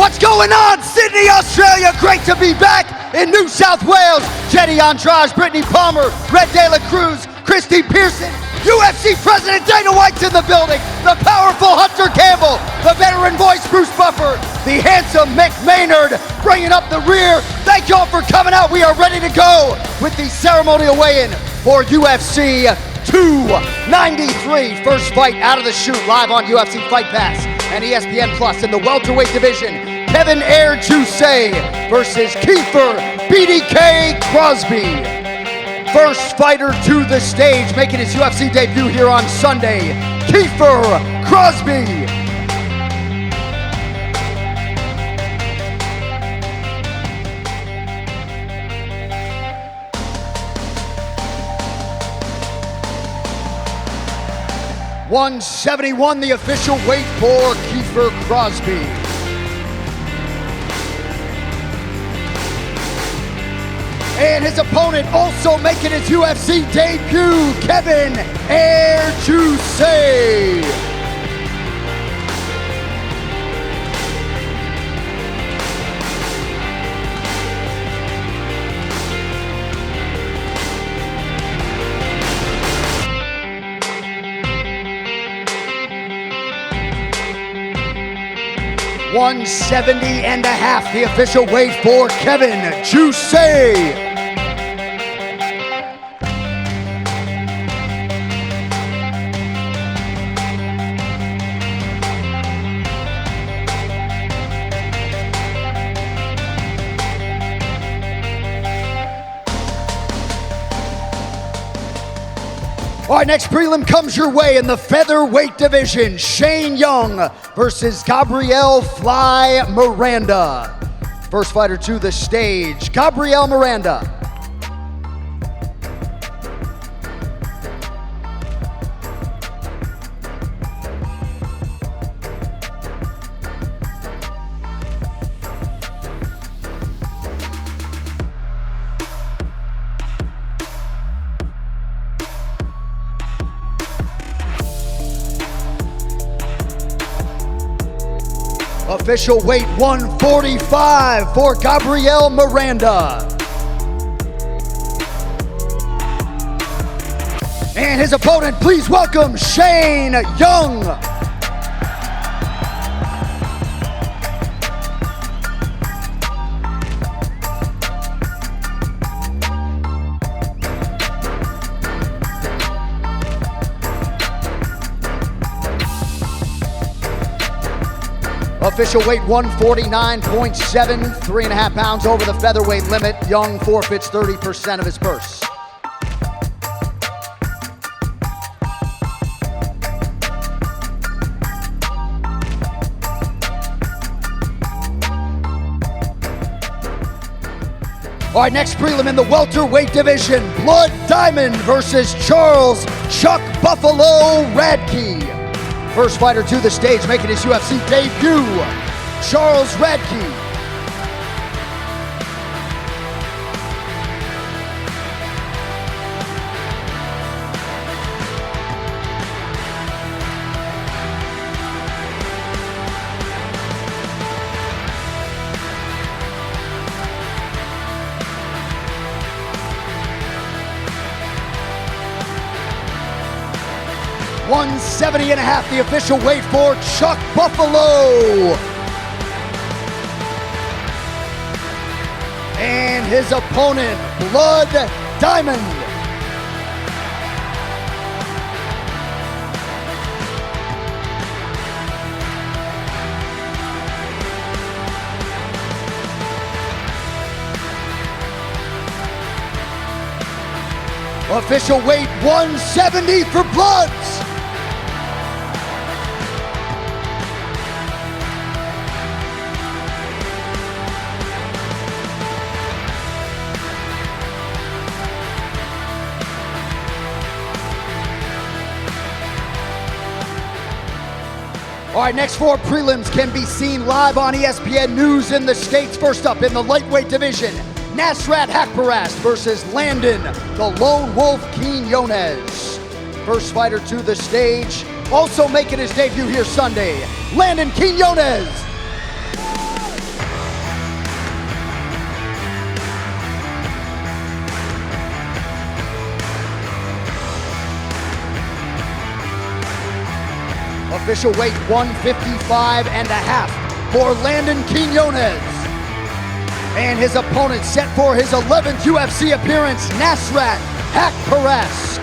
What's going on, Sydney, Australia? Great to be back in New South Wales. Jenny Andrade, Brittany Palmer, Red De La Cruz, Christy Pearson, UFC President Dana White's in the building, the powerful Hunter Campbell, the veteran voice Bruce Buffer, the handsome Mick Maynard bringing up the rear. Thank y'all for coming out. We are ready to go with the ceremonial weigh-in for UFC 293. First fight out of the chute, live on UFC Fight Pass and ESPN Plus in the welterweight division. Kevin Air Juice versus Kiefer BDK Crosby. First fighter to the stage, making his UFC debut here on Sunday, Kiefer Crosby. $171, the official weight for Kiefer Crosby. And his opponent also making his UFC debut, Kevin Air Juice. $170.5, the official weight for Kevin Juice. All right, next prelim comes your way in the featherweight division. Shane Young versus Gabriel Fly Miranda. First fighter to the stage, Gabriel Miranda. Official weight 145 for Gabriel Miranda. And his opponent, please welcome Shane Young. Official weight 149.7, 3.5 pounds over the featherweight limit. Young forfeits 30% of his purse. All right, next prelim in the welterweight division, Blood Diamond versus Charles Chuck Buffalo Radke. First fighter to the stage, making his UFC debut, Charles Radke. $170.5, the official weight for Chuck Buffalo. And his opponent, Blood Diamond. Official weight 170 for Bloods. All right, next four prelims can be seen live on ESPN News in the States. First up in the lightweight division, Nasrat Haqparast versus Landon, the Lone Wolf Quinones. First fighter to the stage, also making his debut here Sunday, Landon Quinones. Official weight 155 and a half for Landon Quinones. And his opponent set for his 11th UFC appearance, Nasrat Haqparast.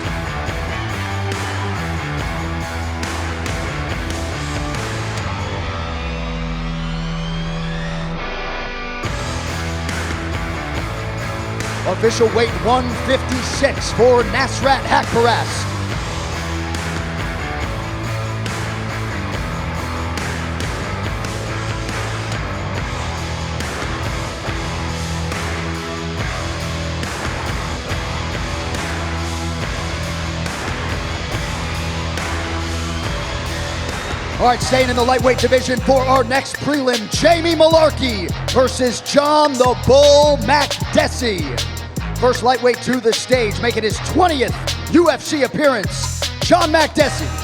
Official weight 156 for Nasrat Haqparast. All right, staying in the lightweight division for our next prelim, Jamie Mullarkey versus John the Bull Makdessi. First lightweight to the stage, making his 20th UFC appearance, John Makdessi.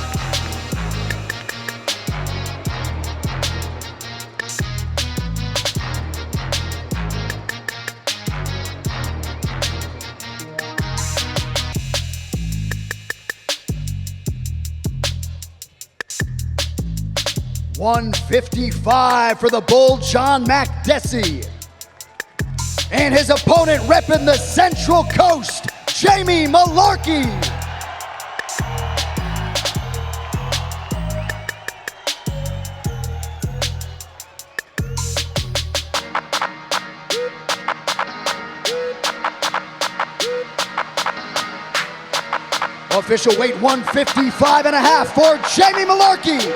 $155 for the Bull, John Makdessi. And his opponent repping the Central Coast, Jamie Mullarkey. Official weight 155 and a half for Jamie Mullarkey.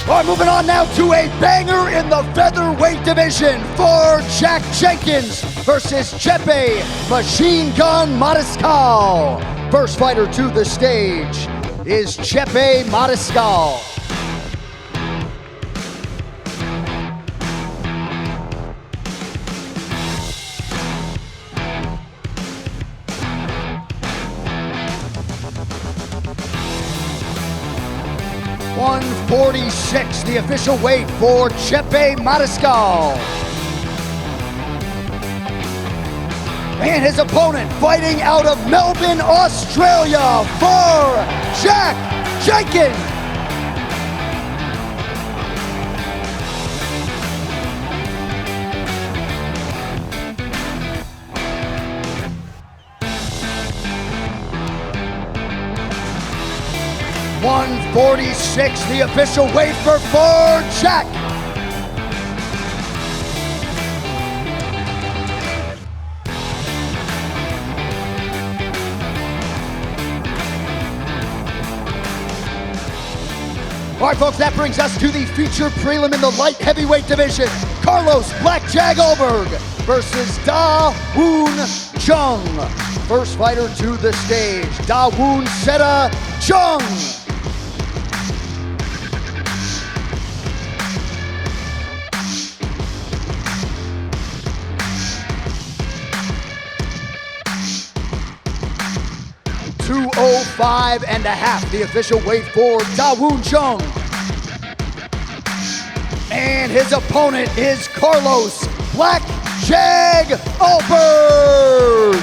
All right, moving on now to a banger in the featherweight division for Jack Jenkins versus Chepe Machine Gun Mariscal. First fighter to the stage is Chepe Mariscal. $146, the official weight for Chepe Mariscal. And his opponent fighting out of Melbourne, Australia for Jack Jenkins. $146, the official weight for Jack. All right, folks, that brings us to the feature prelim in the light heavyweight division. Carlos Black Jag Alberg versus Da Woon Chung. First fighter to the stage, Da Woon Seta Chung. $205 and a half, the official weight for Da Woon Chung. And his opponent is Carlos Black Jag Alberg.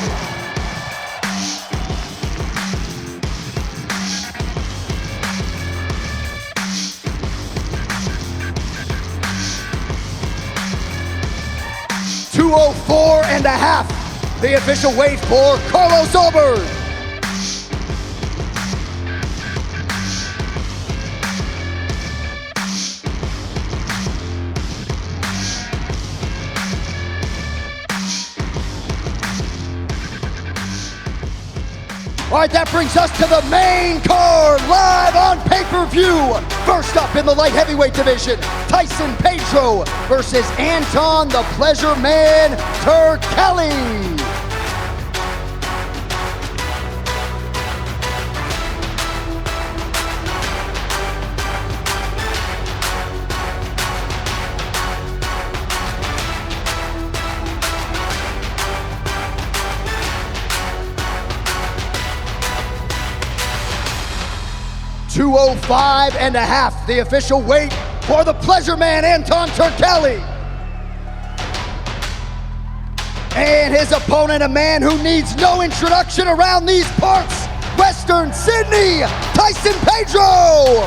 $204 and a half, the official weight for Carlos Alberg. All right, that brings us to the main card, live on pay-per-view. First up in the light heavyweight division, Tyson Pedro versus Anton the Pleasure Man Turkelly. 205 and a half, the official weight for the pleasure man, Anton Turkalj. And his opponent, a man who needs no introduction around these parts, Western Sydney, Tyson Pedro.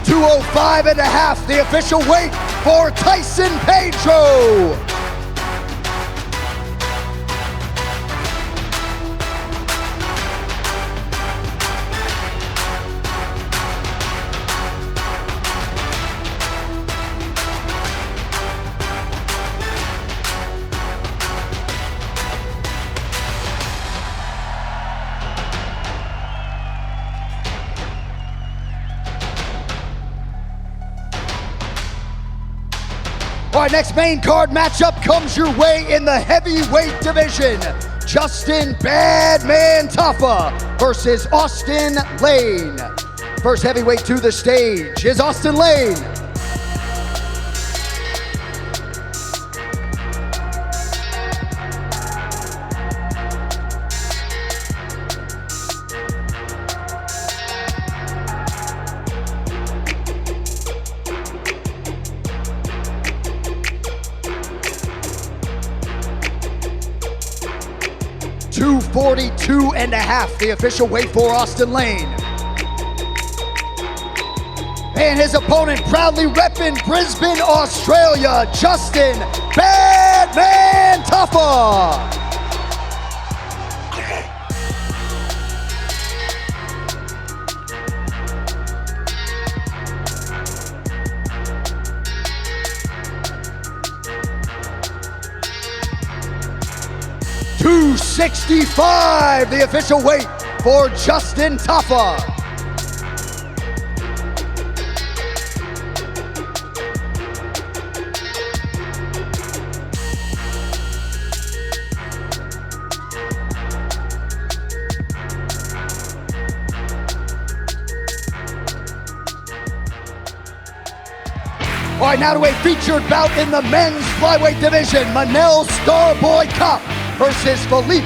$205 and a half, the official weight for Tyson Pedro. All right, next main card matchup comes your way in the heavyweight division. Justin Badman Tafa versus Austin Lane. First heavyweight to the stage is Austin Lane. $242 and a half, the official weight for Austin Lane. And his opponent, proudly repping Brisbane, Australia, Justin Badman Tafa. $265, the official weight for Justin Tafa. All right, now to a featured bout in the men's flyweight division. Manel Starboy Cup versus Felipe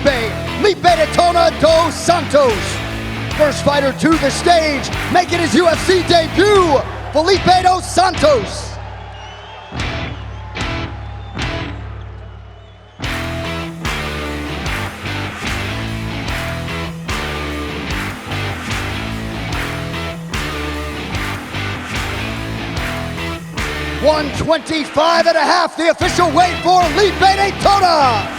Detona dos Santos. First fighter to the stage, making his UFC debut, Felipe dos Santos. $125 and a half, the official weight for Felipe Detona.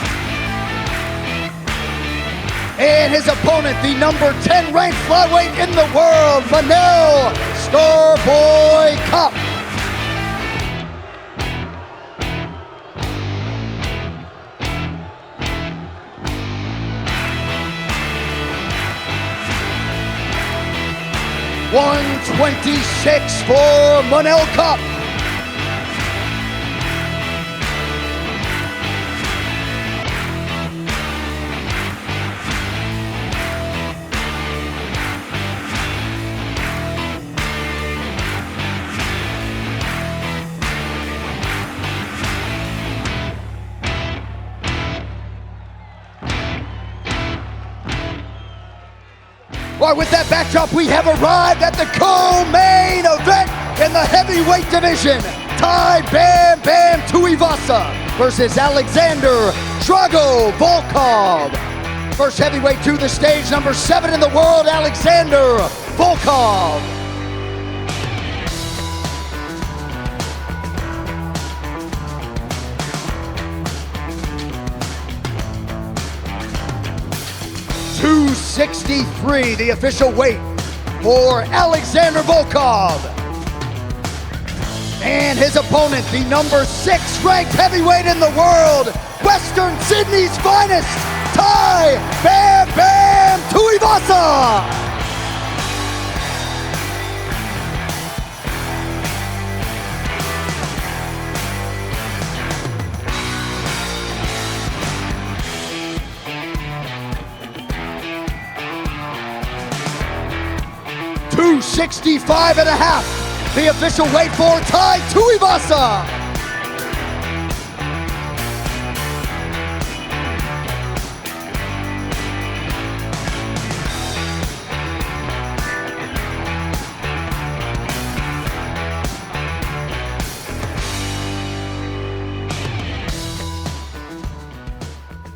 And his opponent, the number 10 ranked flyweight in the world, Manel Starboy Cup. $126 for Manel Cup. All right, with that backdrop, we have arrived at the co-main event in the heavyweight division. Bam Bam Tuivasa versus Alexander Drago Volkov. First heavyweight to the stage, number 7 in the world, Alexander Volkov. $263, the official weight for Alexander Volkov. And his opponent, the number 6 ranked heavyweight in the world, Western Sydney's finest, Bam Bam Tuivasa. 265 and a half. The official weight for Tuivasa.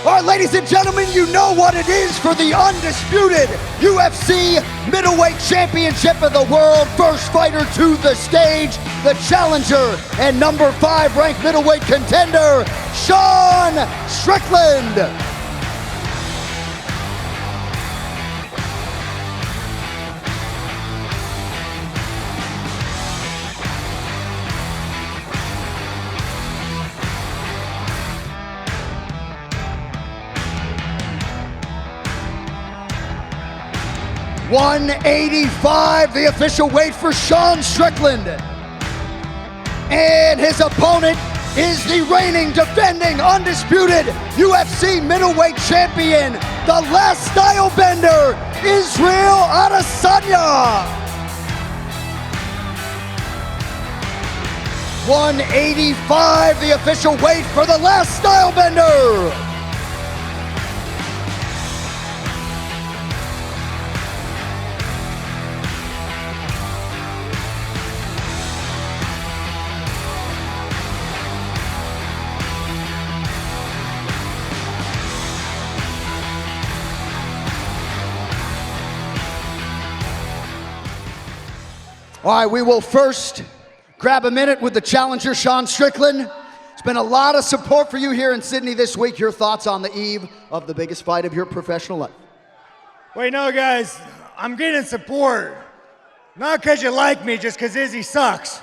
All right, ladies and gentlemen, you know what it is for the undisputed UFC middleweight championship of the world. First fighter to the stage, the challenger and number 5 ranked middleweight contender, Sean Strickland. $185, the official weight for Sean Strickland. And his opponent is the reigning, defending, undisputed UFC middleweight champion, the last style bender, Israel Adesanya. 185, the official weight for the last style bender. All right, we will first grab a minute with the challenger, Sean Strickland. It's been a lot of support for you here in Sydney this week. Your thoughts on the eve of the biggest fight of your professional life? Well, you know, guys, I'm getting support. Not because you like me, just because Izzy sucks.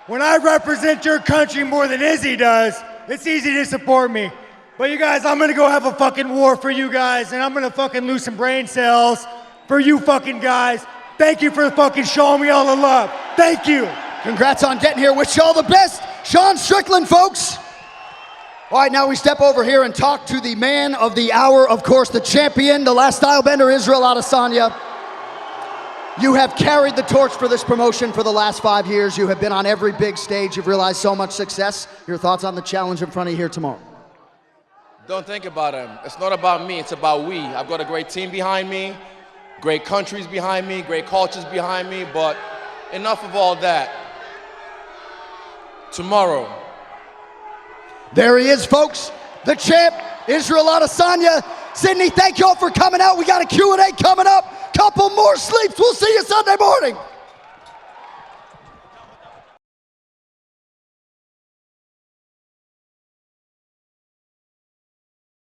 When I represent your country more than Izzy does, it's easy to support me. But you guys, I'm gonna go have a fucking war for you guys, and I'm gonna fucking lose some brain cells for you fucking guys. Thank you for fucking showing me all the love. Thank you. Congrats on getting here. Wish you all the best. Sean Strickland, folks. All right, now we step over here and talk to the man of the hour, of course, the champion, the last style bender, Israel Adesanya. You have carried the torch for this promotion for the last 5 years. You have been on every big stage. You've realized so much success. Your thoughts on the challenge in front of you here tomorrow? Don't think about him. It's not about me, it's about we. I've got a great team behind me. Great countries behind me, great cultures behind me, but enough of all that. Tomorrow. There he is, folks. The champ, Israel Adesanya. Sydney, thank you all for coming out. We got a Q&A coming up. Couple more sleeps. We'll see you Sunday morning.